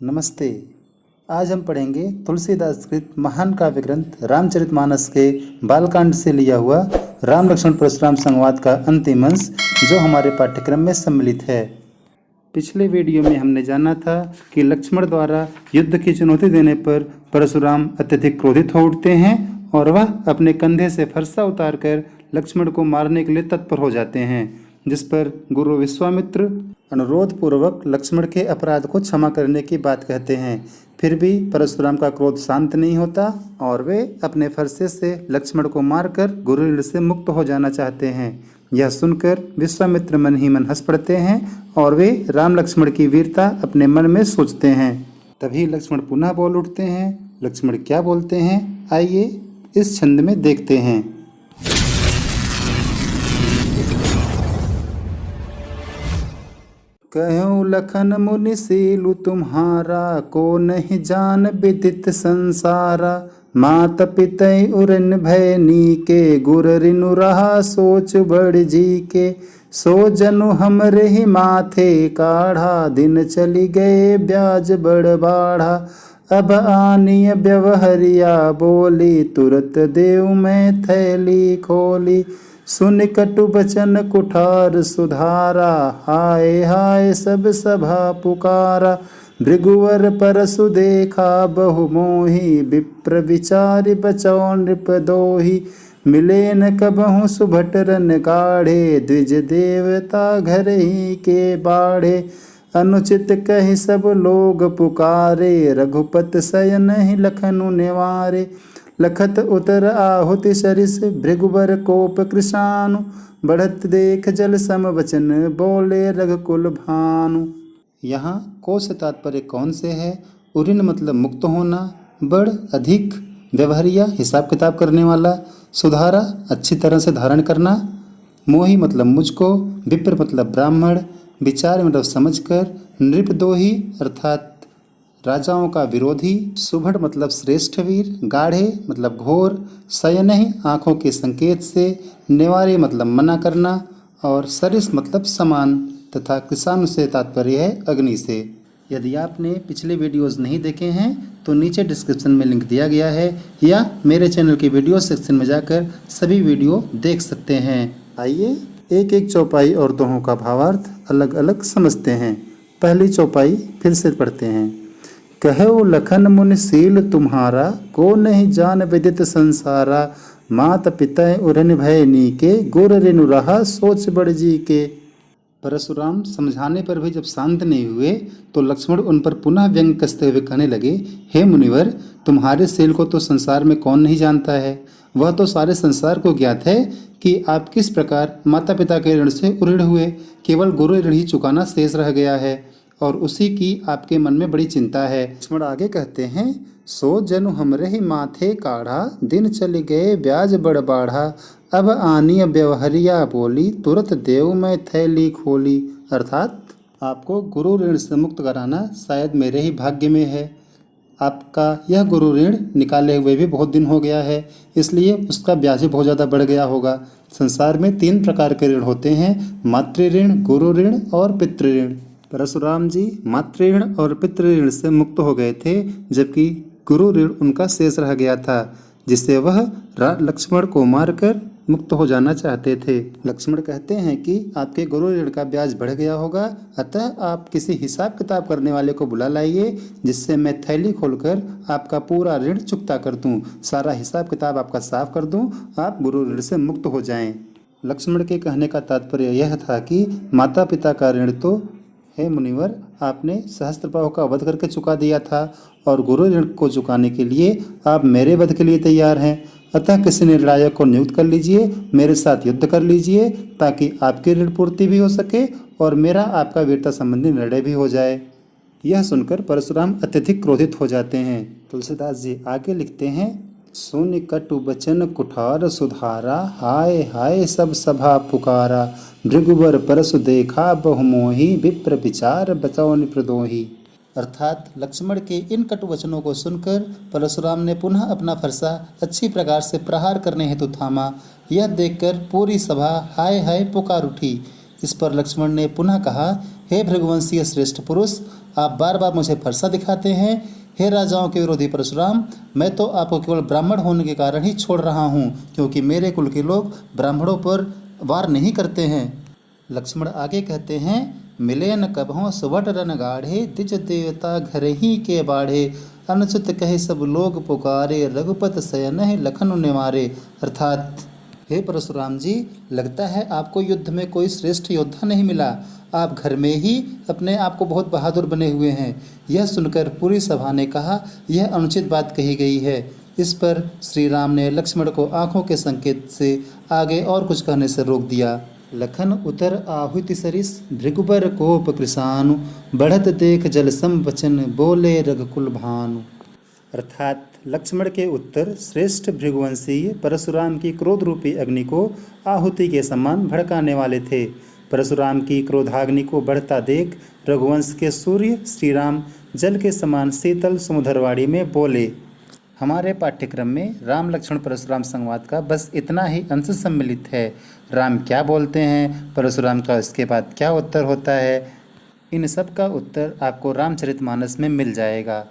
नमस्ते। आज हम पढ़ेंगे तुलसीदास कृत महान काव्य ग्रंथ रामचरितमानस के बालकांड से लिया हुआ राम लक्ष्मण परशुराम संवाद का अंतिम अंश, जो हमारे पाठ्यक्रम में सम्मिलित है। पिछले वीडियो में हमने जाना था कि लक्ष्मण द्वारा युद्ध की चुनौती देने पर परशुराम अत्यधिक क्रोधित हो उठते हैं और वह अपने कंधे से फरसा उतारकर लक्ष्मण को मारने के लिए तत्पर हो जाते हैं, जिस पर गुरु विश्वामित्र अनुरोध पूर्वक लक्ष्मण के अपराध को क्षमा करने की बात कहते हैं। फिर भी परशुराम का क्रोध शांत नहीं होता और वे अपने फरसे से लक्ष्मण को मारकर गुरु ऋण से मुक्त हो जाना चाहते हैं। यह सुनकर विश्वामित्र मन ही मन हंस पड़ते हैं और वे राम लक्ष्मण की वीरता अपने मन में सोचते हैं। तभी लक्ष्मण पुनः बोल उठते हैं। लक्ष्मण क्या बोलते हैं, आइए इस छंद में देखते हैं। कहूँ लखन मुनि सीलु तुम्हारा, को नहीं जान विदित संसारा। मात पितै उरन भय नीके, गुर रिनु रहा सोच बड़ जी के। सो जनु हमरे ही माथे काढ़ा, दिन चली गए ब्याज बड़ बाढ़ा। अब आनिय व्यवहरिया बोली, तुरत देव मैं थैली खोली। सुन कटु बचन कुठार सुधारा, हाय हाय सब सभा पुकारा। भृगुवर परसु देखा बहु मोही, विप्र विचारि बचौ नृप दोही। मिले न कबहु सुभटरन गाढ़े, द्विज देवता घर ही के बाढ़े। अनुचित कहि सब लोग पुकारे, रघुपत शयन ही लखनु निवारे। लखत उतर आहुति सरिस, भृगुबर कोप कृशानु। बढ़त देख जल सम वचन, बोले रघुकुल भानु। यहाँ को से तात्पर्य कौन से है। उरिन मतलब मुक्त होना, बड़ अधिक, व्यवहारिया हिसाब किताब करने वाला, सुधारा अच्छी तरह से धारण करना, मोही मतलब मुझको, विप्र मतलब ब्राह्मण, विचार मतलब समझकर, नृपदोही अर्थात राजाओं का विरोधी, सुभट मतलब श्रेष्ठ वीर, गाढ़े मतलब घोर, शयन ही आँखों के संकेत से, निवारे मतलब मना करना और सरिस मतलब समान, तथा किसान से तात्पर्य है अग्नि से। यदि आपने पिछले वीडियोस नहीं देखे हैं तो नीचे डिस्क्रिप्शन में लिंक दिया गया है, या मेरे चैनल के वीडियो सेक्शन में जाकर सभी वीडियो देख सकते हैं। आइए एक एक चौपाई और दोहों का भावार्थ अलग अलग समझते हैं। पहली चौपाई फिर से पढ़ते हैं। कहु लखन मुनि सील तुम्हारा, को नहीं जान विदित संसारा। मात पिता उरन भय नीके, गुर रिनु रहा सोच बड़ जी के। परशुराम समझाने पर भी जब शांत नहीं हुए तो लक्ष्मण उन पर पुनः व्यंग कसते हुए कहने लगे, हे मुनिवर, तुम्हारे सील को तो संसार में कौन नहीं जानता है। वह तो सारे संसार को ज्ञात है कि आप किस प्रकार माता पिता के ऋण से उऋण हुए। केवल गुरु ऋण ही चुकाना शेष रह गया है और उसी की आपके मन में बड़ी चिंता है। लक्ष्मण आगे कहते हैं, सो जनु हमरे ही माथे काढ़ा, दिन चले गए ब्याज बड़ बाढ़ा। अब आनिय व्यवहरिया बोली, तुरत देव मैं थैली खोली। अर्थात आपको गुरु ऋण से मुक्त कराना शायद मेरे ही भाग्य में है। आपका यह गुरु ऋण निकाले हुए भी बहुत दिन हो गया है, इसलिए उसका ब्याज भी बहुत ज़्यादा बढ़ गया होगा। संसार में 3 प्रकार के ऋण होते हैं, मातृ ऋण, गुरु ऋण और पितृ ऋण। परशुराम जी मातृ ऋण और पितृ ऋण से मुक्त हो गए थे, जबकि गुरु ऋण उनका शेष रह गया था, जिससे वह लक्ष्मण को मारकर मुक्त हो जाना चाहते थे। लक्ष्मण कहते हैं कि आपके गुरु ऋण का ब्याज बढ़ गया होगा, अतः आप किसी हिसाब किताब करने वाले को बुला लाइए, जिससे मैं थैली खोलकर आपका पूरा ऋण चुकता कर दूं, सारा हिसाब किताब आपका साफ कर दूं, आप गुरु ऋण से मुक्त हो जाएं। लक्ष्मण के कहने का तात्पर्य यह था कि माता पिता का ऋण तो हे मुनिवर आपने सहस्त्रपाव का वध करके चुका दिया था और गुरु ऋण को चुकाने के लिए आप मेरे वध के लिए तैयार हैं। अतः किसी निर्णायक को नियुक्त कर लीजिए, मेरे साथ युद्ध कर लीजिए, ताकि आपकी ऋण पूर्ति भी हो सके और मेरा आपका वीरता संबंधी निर्णय भी हो जाए। यह सुनकर परशुराम अत्यधिक क्रोधित हो जाते हैं। तुलसीदास जी आगे लिखते हैं, सुन कटु बचन कुठार सुधारा। हाय हाय सब सभा पुकारा। भृगुवर परसु देखा बहु मोही। विप्र विचार बचौ निप्रदोही। अर्थात लक्ष्मण के इन कटु वचनों को सुनकर परशुराम ने पुनः अपना फरसा अच्छी प्रकार से प्रहार करने हेतु थामा। यह देखकर पूरी सभा हाय हाय पुकार उठी। इस पर लक्ष्मण ने पुनः कहा, हे भृगुवंशीय श्रेष्ठ पुरुष, आप बार बार मुझे फरसा दिखाते हैं। हे राजाओं के विरोधी परशुराम, मैं तो आपको केवल ब्राह्मण होने के कारण ही छोड़ रहा हूँ, क्योंकि मेरे कुल के लोग ब्राह्मणों पर वार नहीं करते हैं। लक्ष्मण आगे कहते हैं, मिले न कबहों सुवट रन गाढ़े, द्विज देवता घर ही के बाढ़े, अनुचित कहे सब लोग पुकारे, रघुपत शयन लखन निवारे। अर्थात हे परशुराम जी, लगता है आपको युद्ध में कोई श्रेष्ठ योद्धा नहीं मिला। आप घर में ही अपने आप को बहुत बहादुर बने हुए हैं। यह सुनकर पूरी सभा ने कहा, यह अनुचित बात कही गई है। इस पर श्री राम ने लक्ष्मण को आंखों के संकेत से आगे और कुछ कहने से रोक दिया। लखन उतर आहुति सरिस, भृगुबर कोप कृसानु, बढ़त देख जल सम वचन, बोले रघुकुल भानु। अर्थात लक्ष्मण के उत्तर श्रेष्ठ भृगुवंशीय परशुराम की क्रोध रूपी अग्नि को आहुति के समान भड़काने वाले थे। परशुराम की क्रोधाग्नि को बढ़ता देख रघुवंश के सूर्य श्री राम जल के समान शीतल समुद्रवाणी में बोले। हमारे पाठ्यक्रम में राम लक्ष्मण परशुराम संवाद का बस इतना ही अंश सम्मिलित है। राम क्या बोलते हैं, परशुराम का इसके बाद क्या उत्तर होता है, इन सब का उत्तर आपको रामचरितमानस में मिल जाएगा।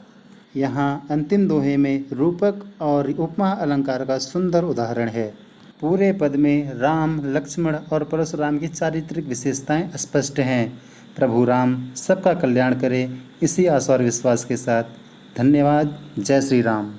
यहाँ अंतिम दोहे में रूपक और उपमा अलंकार का सुंदर उदाहरण है। पूरे पद में राम, लक्ष्मण और परशुराम की चारित्रिक विशेषताएं स्पष्ट हैं। प्रभु राम सबका कल्याण करे, इसी आशा और विश्वास के साथ धन्यवाद। जय श्री राम।